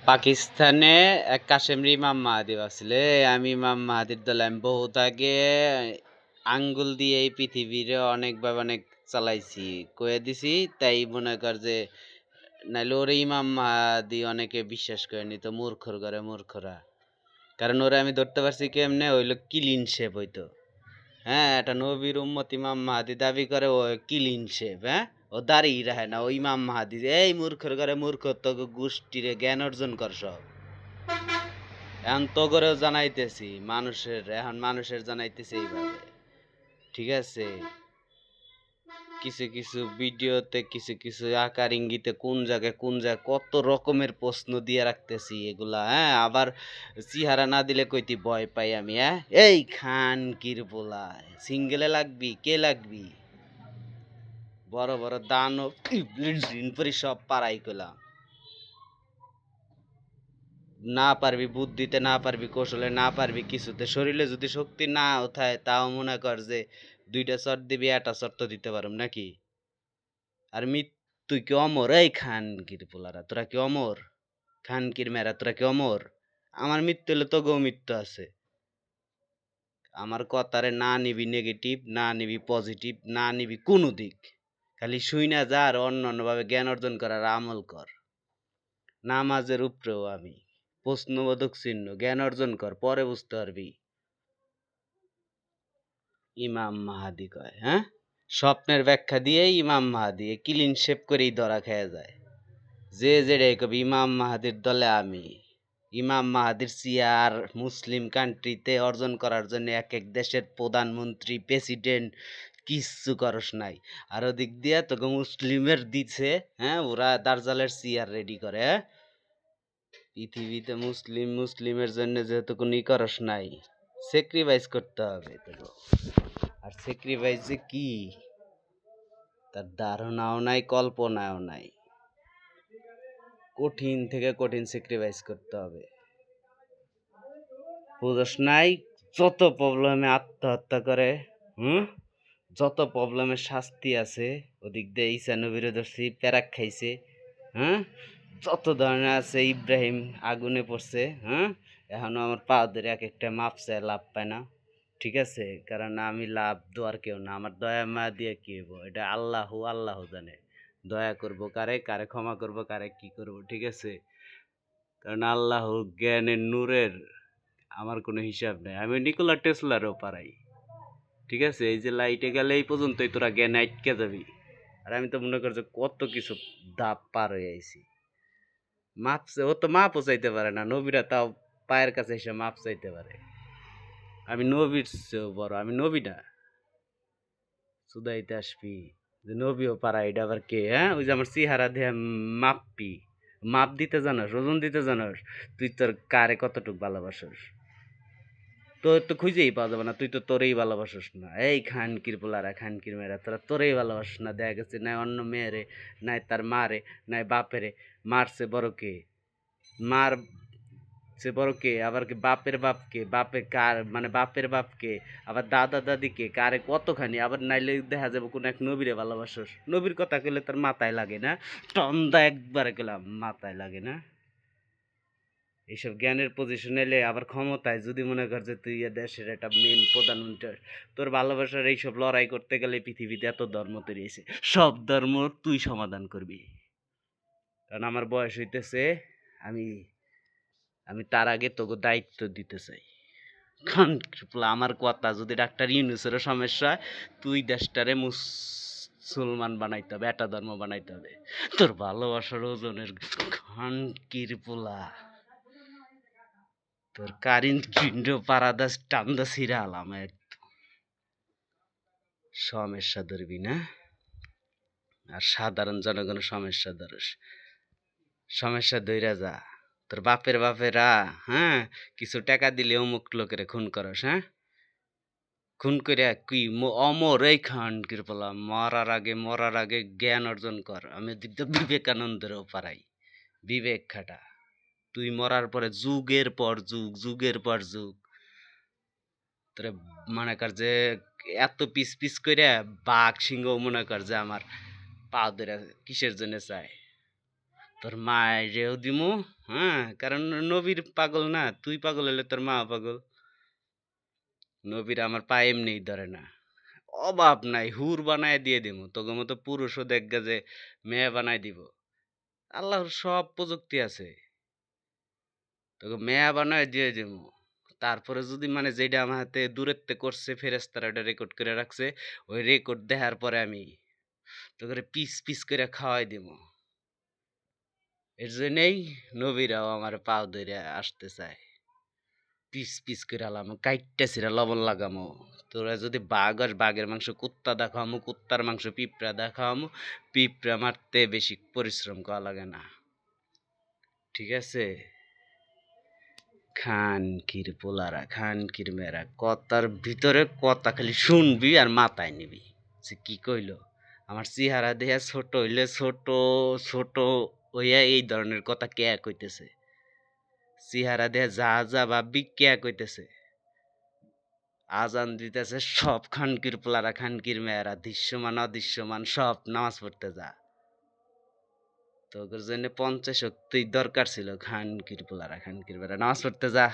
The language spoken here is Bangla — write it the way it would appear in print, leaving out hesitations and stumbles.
পাকিস্তানে এক কাশেমরি ইমাম মাহাদি ভাবছিলে আমি ইমাম মাহাদির দলে আমি বহুত আগে আঙ্গুল দিয়ে এই পৃথিবীরে অনেকভাবে অনেক চালাইছি কয়ে দিছি তাই মনে কর যে নাইলে ওরে ইমাম মাহাদি অনেকে বিশ্বাস করেনি তো মূর্খর করে মূর্খরা কারণ ওরা আমি ধরতে পারছি কেমনে হইলো ক্লিন শেপ হইতো হ্যাঁ এটা নবীর উম্মত ইমাম মাহাদি দাবি করে ও ক্লিন শেপ হ্যাঁ ও দাঁড়িয়ে রাখে না ও ইমাম মাহাদি এই মূর্খর করে মূর্খ তো গোষ্ঠীরে জ্ঞান অর্জন কর সব এখন তো করেও জানাইতেছি এখন মানুষের জানাইতেছি এইভাবে ঠিক আছে কিছু কিছু ভিডিওতে কিছু কিছু আকার ইঙ্গিতে কোন জায়গায় কত রকমের প্রশ্ন দিয়ে রাখতেছি এগুলা হ্যাঁ আবার চেহারা না দিলে কইতি ভয় পাই আমি হ্যাঁ এই খান কির বলা সিঙ্গেলে লাগবি কে লাগবি বড় বড় দানব জিন পরি সব পারাই কইলাম না পারবি বুদ্ধিতে না পারবি কৌশলে না পারবি কিছুতে শরীরে যদি শক্তি না ওঠায় তাও মনে কর যে দুইটা চট দিবি একটা চট তো দিতে পারুম নাকি আর তুই কি অমর এই খানকির পোলারা তোরা কি অমর খানকির মেয়েরা তোরা কি অমর আমার মৃত্যু হলে তো গো মৃত্যু আছে আমার কথারে না নিবি নেগেটিভ না নিবি পজিটিভ না নিবি কোনো দিক খালি শুই না যা আর অন্য অন্যভাবে জ্ঞান অর্জন করার আমল কর নামাজের উপরেও আমি প্রশ্নবোধক চিহ্ন জ্ঞান অর্জন কর পরে বুঝতে পারবি ইমাম মাহাদি কয় হ্যাঁ স্বপ্নের ব্যাখ্যা দিয়েই ইমাম মাহাদি ক্লিন শেপ করেই ধরা খেয়ে যায় যে যেটাই কবি ইমাম মাহাদির দলে আমি ইমাম মাহাদির চেয়ার মুসলিম কান্ট্রিতে অর্জন করার জন্য এক এক দেশের প্রধানমন্ত্রী প্রেসিডেন্ট কিচ্ছু করস নাই আর ওদিক দিয়ে তোকে মুসলিমের দিছে হ্যাঁ ওরা দার্জালের চেয়ার রেডি করে হ্যাঁ পৃথিবীতে মুসলিমের জন্য যেহেতু কোনো করস নাই স্যাক্রিফাইস করতে হবে তোকে আর স্যাক্রিফাইস যে কি তার ধারণাও নাই কল্পনাও নাই কঠিন থেকে কঠিন স্যাক্রিফাইস করতে হবে বুঝস নাই যত প্রবলেমে আত্মহত্যা করে যত প্রবলেমের শাস্তি আছে ওদিক দিয়ে ঈসা নবীর ধরছি প্যারাক খাইছে যত ধরনের আছে ইব্রাহিম আগুনে পড়ছে এখনো আমার পা ধরে এক একটা মাপ চায় লাভ পায় না ঠিক আছে কারণ আমি লাভ দেওয়ার কেউ না আমার দয়া মায়া দিয়ে কি হইব এটা আল্লাহ জানে দয়া করব কারে কারে ক্ষমা করব কারে কি করব ঠিক আছে কারণ আল্লাহ জ্ঞানের নূরের আমার কোনো হিসাব নেই আমি নিকোলা টেসলারও পারাই ঠিক আছে এই যে লাইটে গেলে এই পর্যন্তই তোরা জ্ঞানে আটকে যাবি আর আমি তো মনে করছি কত কিছু ধাপ পার হয়ে আইছি মাপছে ও তো মাপও চাইতে পারে না নবীরা তাও পায়ের কাছে এসে মাপ চাইতে পারে আমি নবীর চেয়েও বড় আমি নবী না সুদাইতে আসবি যে নবীও পারা এটা আবার কে হ্যাঁ ওই যে আমার চেহারা দেহে মাপবি মাপ দিতে জানোস ওজন দিতে জানোস তুই তোর কারে কতটুক ভালোবাসোস তোর তো খুঁজেই পাওয়া যাবে না তুই তো তোরেই ভালোবাসিস না এই খানকির পোলারা খানকির মেয়েরা তোরা তোরেই ভালোবাসিস না দেখা গেছে নাই অন্য মেয়েরে নাই তার মারে নাই বাপেরে মারছে বড় কে মার সে বড় কে আবার কি বাপের বাপকে বাপে কার মানে বাপের বাপকে আবার দাদা দাদিকে কারে কতখানি আবার নাইলে দেখা যাবে কোনো এক নবীরে ভালোবাসস নবীর কথা কইলে তার মাথায় লাগে না টন্দা একবারে গেলাম মাথায় লাগে না এইসব জ্ঞানের পজিশন এলে আবার ক্ষমতায় যদি মনে কর যে তুই দেশের একটা মেন প্রধানমন্ত্রী তোর ভালোবাসার এইসব লড়াই করতে গেলে পৃথিবীতে এত ধর্ম তৈরি হয়েছে সব ধর্ম তুই সমাধান করবি কারণ আমার বয়স হইতেছে আমি আমি তার আগে তোকে দায়িত্ব দিতে চাই আমার কথা যদি ডাক্তার ইউনুসেরও সমস্যা হয় তুই দেশটারে মুসলমান বানাইতে হবে একটা ধর্ম বানাইতে হবে তোর ভালোবাসার ওজনের খানকির পোলা তোর কারিন চিন্ড পারাদাস টান্দা সিরা আলাম সমস্যা ধরবি না আর সাধারণ জনগণের সমস্যা ধরস সমস্যা ধইরা যা তোর বাপেরা হ্যাঁ কিছু টাকা দিলে অমুক লোকের খুন করস হ্যাঁ খুন করে কি অমর এই খান কৃপলা মরার আগে জ্ঞান অর্জন কর আমি বিবেকানন্দেরও পারাই বিবেক খাটা তুই মরার পরে যুগের পর যুগ তোরে মনে কর যে এত পিস পিস করে বাঘ সিংহ মনে কর যে আমার পা ধরে কিসের জন্য চায় তোর মায়েরেও দিমু, হ্যাঁ, কারণ নবীর পাগল না, তুই পাগল হলে তোর মা পাগল। নবীর আমার পা এমনিই ধরে না, অভাব নাই, হুর বানায় দিয়ে দিমু, তোকে মতো পুরুষও দেখগা যে মেয়ে বানায় দিব। আল্লাহর সব প্রযুক্তি আছে, তোকে মেয়া বানায় দিয়ে দিমু। তারপরে যদি মানে যেটা আমার হাতে দূরের করছে ফেরেস্তারা ওটা রেকর্ড করে রাখছে, ওই রেকর্ড দেখার পরে আমি তোকে পিস পিস করে খাওয়াই দিব। এর জন্যই নবীরাও আমার পাও ধরে আসতে চায়, পিস পিস করে আলাম কাইটটা ছিঁড়া লবণ লাগামো। তোরা যদি বাঘ আর বাঘের মাংস কুত্তা দেখামো, কুত্তার মাংস পিঁপড়া দেখামো, পিঁপড়া মারতে বেশি পরিশ্রম করা লাগে না, ঠিক আছে? খানকির পোলারা, খানকির মেয়েরা, কথার ভিতরে কথা খালি শুনবি আর মাথায় নিবি। সে কি কইল? আমার চেহারা দেয়া ছোট হইলে ছোট ছোট হইয়া এই ধরনের কথা কে কইতেছে? চেহারা দেয়া যা যা ভাববি কে কইতেছে? আজান দিতেছে সব খানকির পোলারা, খানকির মেয়েরা, দৃশ্যমান অদৃশ্যমান সব নামাজ পড়তে যা। তোদের জন্য 50 শক্তি দরকার ছিল, খানকির পোলারা, খানকির মেয়েরা, নামাজ পড়তে যা।